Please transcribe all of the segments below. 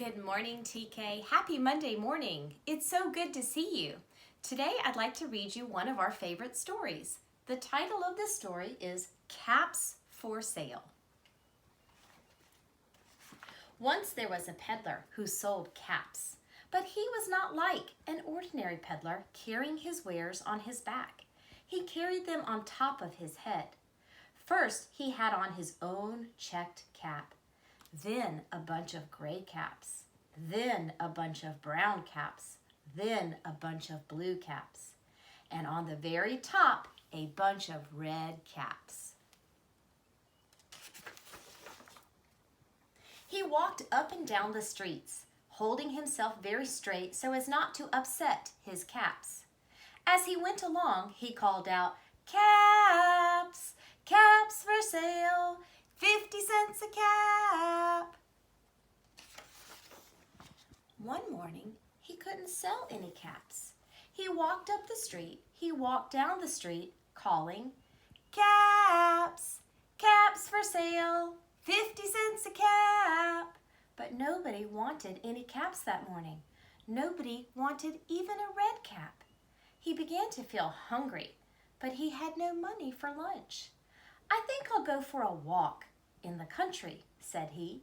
Good morning, TK. Happy Monday morning. It's so good to see you. Today I'd like to read you one of our favorite stories. The title of this story is Caps for Sale. Once there was a peddler who sold caps, but he was not like an ordinary peddler carrying his wares on his back. He carried them on top of his head. First, he had on his own checked cap, then a bunch of gray caps, then a bunch of brown caps, then a bunch of blue caps, and on the very top, a bunch of red caps. He walked up and down the streets, holding himself very straight so as not to upset his caps. As he went along, he called out, "Caps! Caps for sale! 50 cents a cap!" One morning, he couldn't sell any caps. He walked up the street, he walked down the street, calling, "Caps! Caps for sale! 50 cents a cap!" But nobody wanted any caps that morning. Nobody wanted even a red cap. He began to feel hungry, but he had no money for lunch. "I think I'll go for a walk in the country," said he,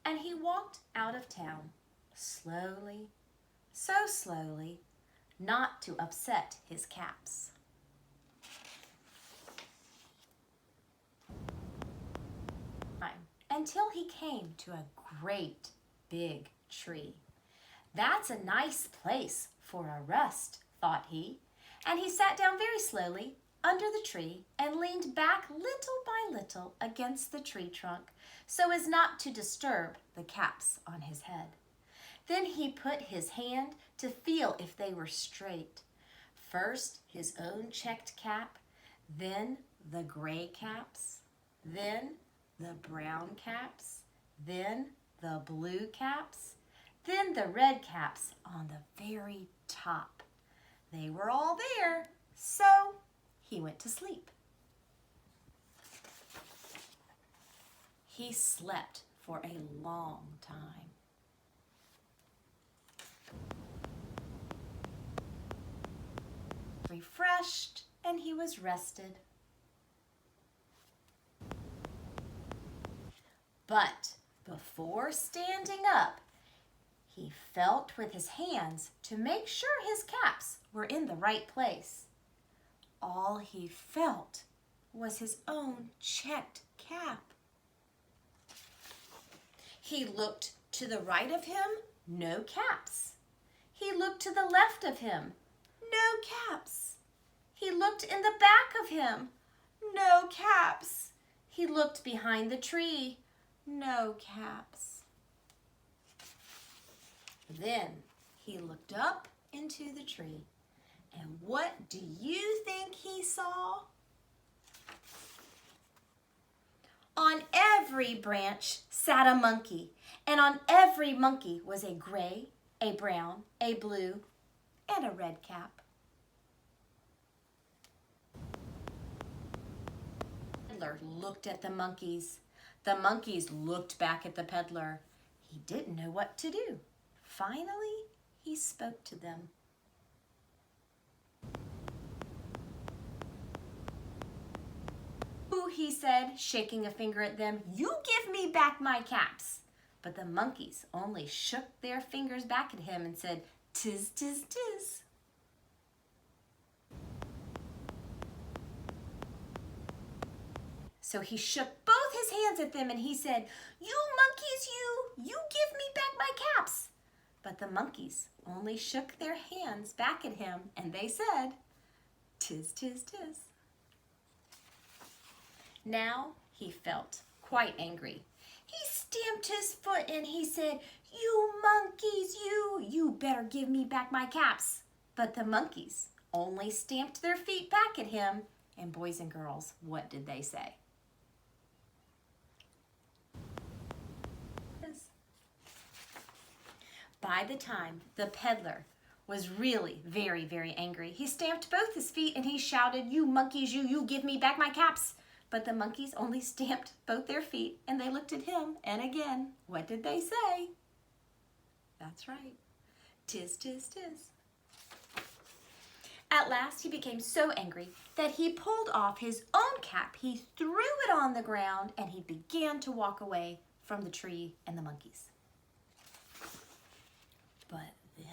and he walked out of town, slowly, so slowly, not to upset his caps. Until he came to a great big tree. "That's a nice place for a rest," thought he, and he sat down very slowly under the tree and leaned back little by little against the tree trunk so as not to disturb the caps on his head. Then he put his hand to feel if they were straight. First his own checked cap, then the gray caps, then the brown caps, then the blue caps, then the red caps on the very top. They were all there, so he went to sleep. He slept for a long time. Refreshed, and he was rested. But before standing up, he felt with his hands to make sure his caps were in the right place. All he felt was his own checked cap. He looked to the right of him, no caps. He looked to the left of him, no caps. He looked in the back of him, no caps. He looked behind the tree, no caps. Then he looked up into the tree, and what do you think he saw? On every branch sat a monkey, and on every monkey was a gray, a brown, a blue, and a red cap. The peddler looked at the monkeys. The monkeys looked back at the peddler. He didn't know what to do. Finally, he spoke to them. "Ooh," he said, shaking a finger at them, "you give me back my caps." But the monkeys only shook their fingers back at him and said, "Tis, tis, tis." So he shook both his hands at them and he said, "You monkeys, you give me back my caps." But the monkeys only shook their hands back at him and they said, "Tis, tis, tis." Now he felt quite angry. He stamped his foot and he said, "You monkeys, you better give me back my caps." But the monkeys only stamped their feet back at him, and boys and girls, what did they say? By the time the peddler was really very, very angry, he stamped both his feet and he shouted, "You monkeys, you give me back my caps." But the monkeys only stamped both their feet and they looked at him, and again, what did they say? That's right. Tis, tis, tis. At last he became so angry that he pulled off his own cap. He threw it on the ground and he began to walk away from the tree and the monkeys. But then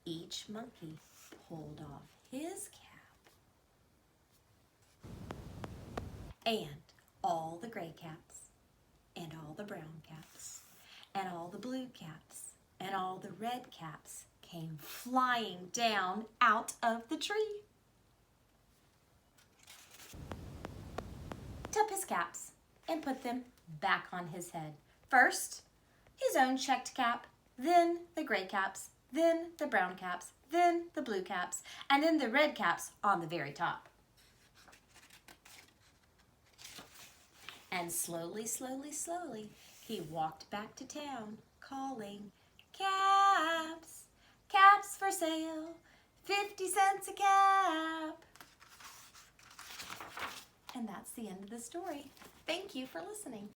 each monkey pulled off his cap, and all the gray caps, and all the brown caps, and all the blue caps, and all the red caps came flying down out of the tree. Took his caps and put them back on his head. First, his own checked cap, then the gray caps, then the brown caps, then the blue caps, and then the red caps on the very top. And slowly, slowly, slowly, he walked back to town, calling, "Caps, caps for sale, 50 cents a cap." And that's the end of the story. Thank you for listening.